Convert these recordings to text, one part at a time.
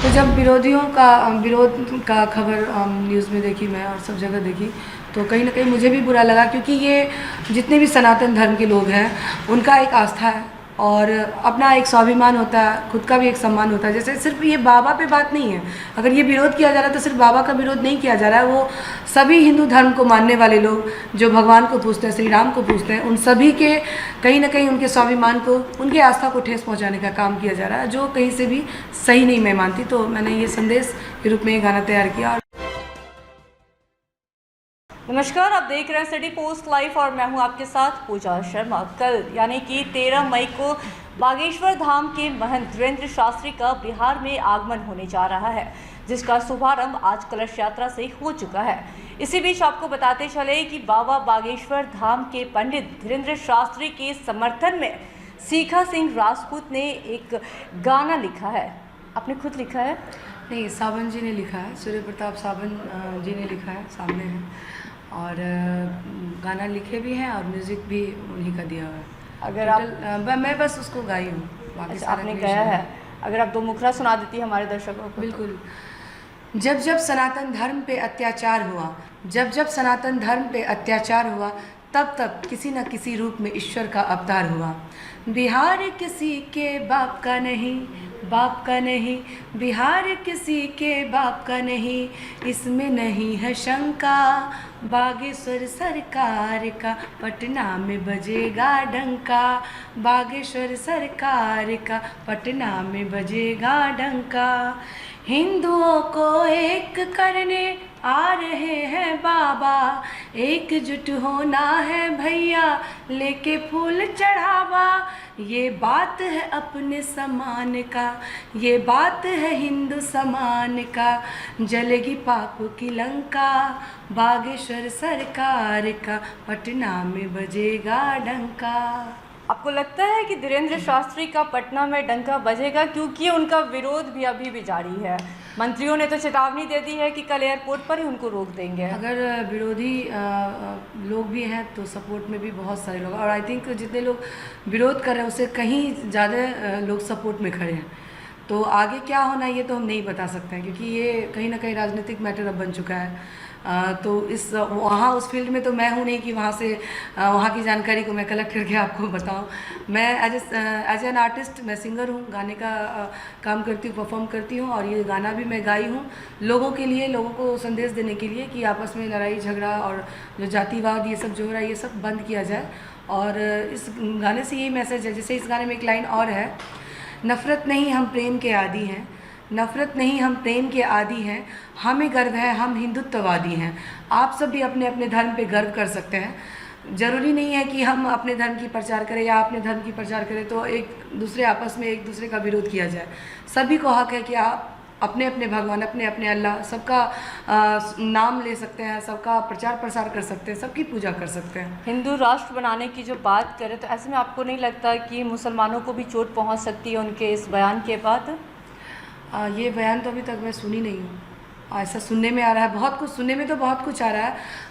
तो जब विरोध का खबर न्यूज़ में देखी मैं और सब जगह देखी, तो कहीं ना कहीं मुझे भी बुरा लगा, क्योंकि ये जितने भी सनातन धर्म के लोग हैं उनका एक आस्था है और अपना एक स्वाभिमान होता है, खुद का भी एक सम्मान होता है। जैसे सिर्फ ये बाबा पे बात नहीं है, अगर ये विरोध किया जा रहा है तो सिर्फ बाबा का विरोध नहीं किया जा रहा है, वो सभी हिंदू धर्म को मानने वाले लोग जो भगवान को पूजते हैं, श्री राम को पूजते हैं, उन सभी के कहीं ना कहीं उनके स्वाभिमान को, उनके आस्था को ठेस पहुंचाने का काम किया जा रहा है, जो कहीं से भी सही नहीं मैं मानती। तो मैंने ये संदेश के रूप में ये गाना तैयार किया। नमस्कार, आप देख रहे हैं सिटी पोस्ट लाइव और मैं हूं आपके साथ पूजा शर्मा। कल यानी कि 13 मई को बागेश्वर धाम के महंत धीरेंद्र शास्त्री का बिहार में आगमन होने जा रहा है, जिसका शुभारंभ आज कलश यात्रा से हो चुका है। इसी बीच आपको बताते चले कि बाबा बागेश्वर धाम के पंडित धीरेंद्र शास्त्री के समर्थन में सीखा सिंह राजपूत ने एक गाना लिखा है। आपने खुद लिखा है? नहीं, सावन जी ने लिखा है, सूर्य प्रताप सावन जी ने लिखा है, सामने है, और गाना लिखे भी हैं और म्यूज़िक भी उन्हीं का दिया हुआ है। अगर आप मैं बस उसको गाई हूँ, बाकी सारा आपने गाया है। अगर आप दो मुखरा सुना देती है हमारे दर्शकों को। बिल्कुल। जब जब सनातन धर्म पे अत्याचार हुआ, जब जब सनातन धर्म पे अत्याचार हुआ, तब तब किसी न किसी रूप में ईश्वर का अवतार हुआ। बिहार किसी के बाप का नहीं, बाप का नहीं, बिहार किसी के बाप का नहीं, इसमें नहीं है शंका, बागेश्वर सरकार का पटना में बजेगा डंका, बागेश्वर सरकार का पटना में बजेगा डंका। हिंदुओं को एक करने आ रहे हैं बाबा, एकजुट होना है भैया, लेके फूल चढ़ावा। ये बात है अपने समान का, ये बात है हिंदू समान का, जलेगी पाप की लंका, बागेश्वर सरकार का पटना में बजेगा डंका। आपको लगता है कि धीरेंद्र शास्त्री का पटना में डंका बजेगा, क्योंकि उनका विरोध भी अभी भी जारी है? मंत्रियों ने तो चेतावनी दे दी है कि कल एयरपोर्ट पर ही उनको रोक देंगे। अगर विरोधी लोग भी हैं तो सपोर्ट में भी बहुत सारे लोग, और आई थिंक जितने लोग विरोध कर रहे हैं उससे कहीं ज़्यादा लोग सपोर्ट में खड़े हैं। तो आगे क्या होना ये तो हम नहीं बता सकते हैं, क्योंकि ये कहीं ना कहीं राजनीतिक मैटर अब बन चुका है। तो इस वहाँ उस फील्ड में तो मैं हूँ नहीं कि वहाँ से वहाँ की जानकारी को मैं कलेक्ट करके आपको बताऊँ। मैं एज एन आर्टिस्ट मैं सिंगर हूँ, गाने का काम करती हूँ, परफॉर्म करती हूँ, और ये गाना भी मैं गाई हूँ लोगों के लिए, लोगों को संदेश देने के लिए कि आपस में लड़ाई झगड़ा और जो जातिवाद ये सब जो हो रहा है ये सब बंद किया जाए। और इस गाने से यही मैसेज है। जैसे इस गाने में एक लाइन और है, नफ़रत नहीं हम प्रेम के आदी हैं, नफ़रत नहीं हम प्रेम के आदी हैं, हमें गर्व है हम हिंदुत्ववादी हैं। आप सब भी अपने अपने धर्म पे गर्व कर सकते हैं। ज़रूरी नहीं है कि हम अपने धर्म की प्रचार करें या अपने धर्म की प्रचार करें तो एक दूसरे आपस में एक दूसरे का विरोध किया जाए। सभी को हक है कि आप अपने अपने भगवान, अपने अपने अल्लाह, सबका नाम ले सकते हैं, सबका प्रचार प्रसार कर सकते हैं, सबकी पूजा कर सकते हैं। हिंदू राष्ट्र बनाने की जो बात करें तो ऐसे में आपको नहीं लगता कि मुसलमानों को भी चोट पहुंच सकती है उनके इस बयान के बाद? ये बयान तो अभी तक मैं सुनी नहीं हूँ। ऐसा सुनने में आ रहा है, बहुत कुछ सुनने में तो बहुत कुछ आ रहा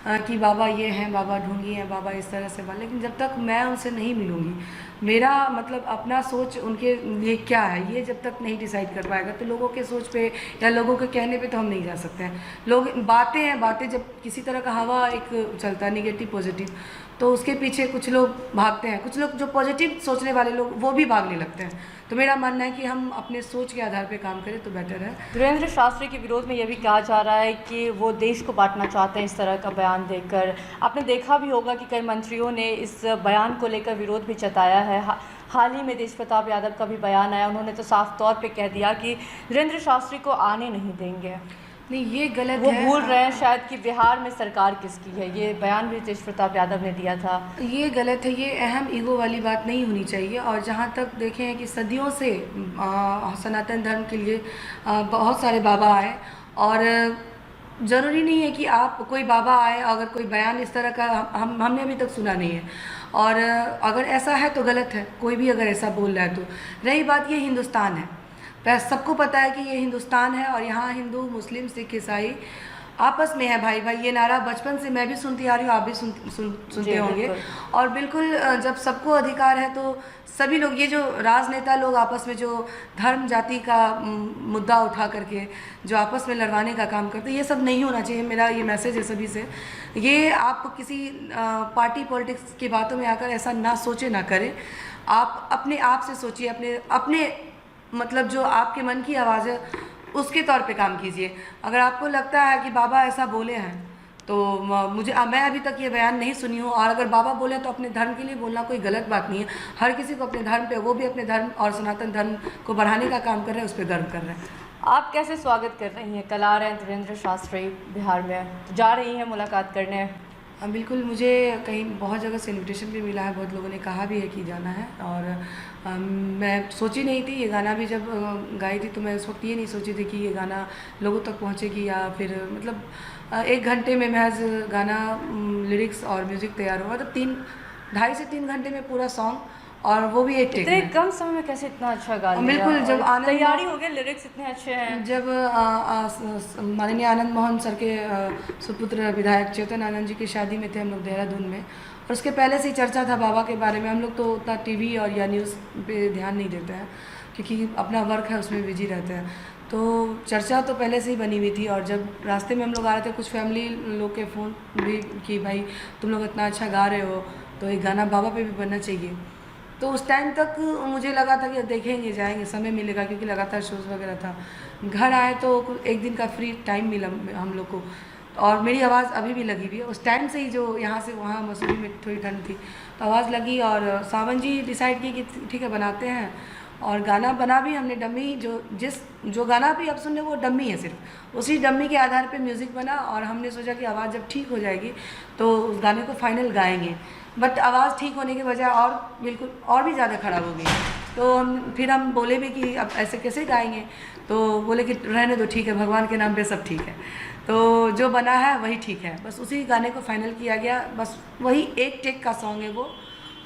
है कि बाबा ये हैं, बाबा ढोंगी हैं, बाबा इस तरह से बात, लेकिन जब तक मैं उनसे नहीं मिलूँगी, मेरा मतलब अपना सोच उनके लिए क्या है ये जब तक नहीं डिसाइड कर पाएगा, तो लोगों के सोच पे या लोगों के कहने पे तो हम नहीं जा सकते हैं। लोग बातें हैं, बातें जब किसी तरह का हवा एक चलता है निगेटिव पॉजिटिव, तो उसके पीछे कुछ लोग भागते हैं, कुछ लोग जो पॉजिटिव सोचने वाले लोग वो भी भागने लगते हैं। तो मेरा मानना है कि हम अपने सोच के आधार पे काम करें तो बेटर है। धीरेंद्र शास्त्री के विरोध में यह भी कहा जा रहा है कि वो देश को बांटना चाहते हैं इस तरह का बयान देकर। आपने देखा भी होगा कि कई मंत्रियों ने इस बयान को लेकर विरोध भी जताया है। हाल ही में तेज प्रताप यादव का भी बयान आया, उन्होंने तो साफ तौर पे कह दिया कि धीरेंद्र शास्त्री को आने नहीं देंगे। नहीं, ये गलत वो है। भूल रहे हैं शायद कि बिहार में सरकार किसकी है। ये बयान भी तेज प्रताप यादव ने दिया था। ये गलत है, ये अहम ईगो वाली बात नहीं होनी चाहिए। और जहाँ तक देखें कि सदियों से सनातन धर्म के लिए बहुत सारे बाबा आए, और ज़रूरी नहीं है कि आप कोई बाबा आए अगर कोई बयान इस तरह का हमने अभी तक सुना नहीं है, और अगर ऐसा है तो गलत है, कोई भी अगर ऐसा बोल रहा है तो। रही बात, ये हिंदुस्तान है, सबको पता है कि ये हिंदुस्तान है, और यहाँ हिंदू मुस्लिम सिख ईसाई आपस में है भाई भाई, ये नारा बचपन से मैं भी सुनती आ रही हूँ, आप भी सुनते जी, होंगे। बिल्कुल। और बिल्कुल जब सबको अधिकार है तो सभी लोग, ये जो राजनेता लोग आपस में जो धर्म जाति का मुद्दा उठा करके जो आपस में लड़वाने का काम करते हैं, ये सब नहीं होना चाहिए। मेरा ये मैसेज है सभी से, ये आप किसी पार्टी पॉलिटिक्स की बातों में आकर ऐसा ना सोचे ना करें। आप अपने आप से सोचिए, अपने अपने मतलब जो आपके मन की आवाज़ है उसके तौर पे काम कीजिए। अगर आपको लगता है कि बाबा ऐसा बोले हैं तो मैं अभी तक ये बयान नहीं सुनी हूँ, और अगर बाबा बोले तो अपने धर्म के लिए बोलना कोई गलत बात नहीं है। हर किसी को अपने धर्म पे, वो भी अपने धर्म और सनातन धर्म को बढ़ाने का काम कर रहे हैं, उस पर गर्व कर रहे हैं। आप कैसे स्वागत कर रही हैं? कल आ रहे हैं धीरेन्द्र शास्त्री बिहार में, तो जा रही हैं मुलाकात करने? बिल्कुल, मुझे कहीं बहुत जगह से इनविटेशन भी मिला है, बहुत लोगों ने कहा भी है कि जाना है। और मैं सोची नहीं थी, ये गाना भी जब गाई थी तो मैं उस वक्त ये नहीं सोची थी कि ये गाना लोगों तक पहुंचेगी, या फिर मतलब 1 घंटे में महज गाना, लिरिक्स और म्यूज़िक तैयार हुआ। तो 2.5 से 3 घंटे में पूरा सॉन्ग, और वो भी एक टेक इतने में। कम समय में कैसे इतना अच्छा गा लिया? बिल्कुल, जब आनंद तैयारी हो गई, लिरिक्स इतने अच्छे हैं। जब माननीय आनंद मोहन सर के सुपुत्र विधायक चेतन आनंद जी की शादी में थे हम लोग देहरादून में, और उसके पहले से ही चर्चा था बाबा के बारे में। हम लोग तो उतना टीवी और या न्यूज़ पे ध्यान नहीं देते हैं क्योंकि अपना वर्क है उसमें बिजी रहते हैं, तो चर्चा तो पहले से ही बनी हुई थी। और जब रास्ते में हम लोग आ रहे थे, कुछ फैमिली लोग के फ़ोन भी कि भाई तुम लोग इतना अच्छा गा रहे हो तो एक गाना बाबा पे भी बनना चाहिए। तो उस टाइम तक मुझे लगा था कि देखेंगे, जाएंगे, समय मिलेगा, क्योंकि लगातार शोज़ वगैरह था। घर आए तो एक दिन का फ्री टाइम मिला हम लोग को, और मेरी आवाज़ अभी भी लगी हुई है। उस टाइम से ही जो यहाँ से वहाँ मसूरी में थोड़ी ठंड थी तो आवाज़ लगी, और सावन जी डिसाइड की कि ठीक है बनाते हैं। और गाना बना भी हमने, डम्मी जो गाना भी आप सुन रहे वो डम्मी है, सिर्फ उसी डम्मी के आधार पे म्यूज़िक बना। और हमने सोचा कि आवाज़ जब ठीक हो जाएगी तो उस गाने को फाइनल गाएंगे, बट आवाज़ ठीक होने के बजाय और बिल्कुल और भी ज़्यादा ख़राब हो गई। तो फिर हम बोले भी कि अब ऐसे कैसे गाएंगे, तो बोले कि रहने दो, ठीक है, भगवान के नाम पे सब ठीक है। तो जो बना है वही ठीक है, बस उसी गाने को फाइनल किया गया। बस वही एक टेक का सॉन्ग है वो,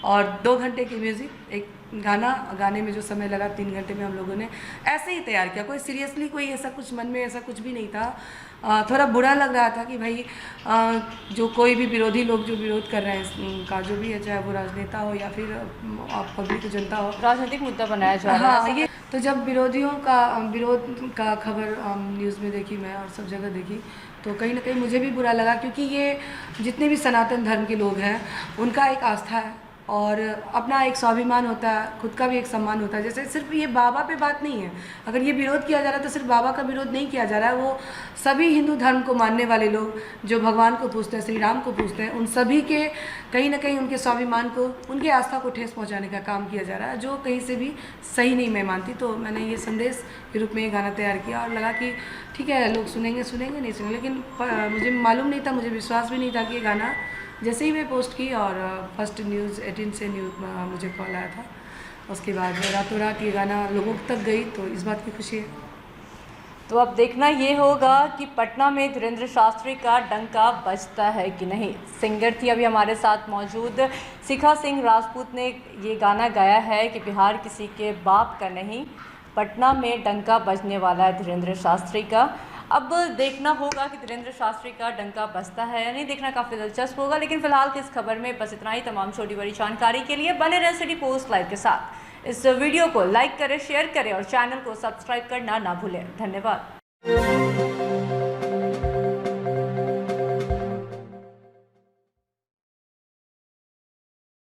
और 2 घंटे की म्यूज़िक, एक गाने में जो समय लगा 3 घंटे में हम लोगों ने ऐसे ही तैयार किया। कोई सीरियसली कोई ऐसा कुछ मन में ऐसा कुछ भी नहीं था। थोड़ा बुरा लग रहा था कि भाई जो कोई भी विरोधी लोग जो विरोध कर रहे हैं का, जो भी है, चाहे वो राजनेता हो या फिर पब्लिक जनता हो, राजनीतिक मुद्दा बनाया जा रहा है। हाँ, ये तो जब विरोध का खबर न्यूज़ में देखी मैं और सब जगह देखी, तो कहीं ना कहीं मुझे भी बुरा लगा, क्योंकि ये जितने भी सनातन धर्म के लोग हैं उनका एक आस्था है और अपना एक स्वाभिमान होता है, खुद का भी एक सम्मान होता है। जैसे सिर्फ ये बाबा पे बात नहीं है, अगर ये विरोध किया जा रहा है तो सिर्फ बाबा का विरोध नहीं किया जा रहा है, वो सभी हिंदू धर्म को मानने वाले लोग जो भगवान को पूजते हैं, श्री राम को पूजते हैं, उन सभी के कहीं ना कहीं उनके स्वाभिमान को, उनके आस्था को ठेस पहुंचाने का काम किया जा रहा है, जो कहीं से भी सही नहीं मैं मानती। तो मैंने ये संदेश के रूप में ये गाना तैयार किया और लगा कि ठीक है, लोग सुनेंगे नहीं सुनेंगे, लेकिन मुझे मालूम नहीं था, मुझे विश्वास भी नहीं था कि ये गाना, जैसे ही मैं पोस्ट की और फर्स्ट न्यूज़ 18 से मुझे कॉल आया था, उसके बाद रातों रात ये गाना लोगों तक गई, तो इस बात की खुशी है। तो अब देखना ये होगा कि पटना में धीरेन्द्र शास्त्री का डंका बजता है कि नहीं। सिंगर थी अभी हमारे साथ मौजूद शिखा सिंह राजपूत ने ये गाना गाया है कि बिहार किसी के बाप का नहीं, पटना में डंका बजने वाला है धीरेन्द्र शास्त्री का। अब देखना होगा कि धीरेन्द्र शास्त्री का डंका बजता है या नहीं, देखना काफ़ी दिलचस्प होगा। लेकिन फिलहाल की इस खबर में बस इतना ही। तमाम छोटी बड़ी जानकारी के लिए बने रहें सिटी पोस्ट लाइव के साथ। इस वीडियो को लाइक करें, शेयर करें और चैनल को सब्सक्राइब करना ना भूलें। धन्यवाद।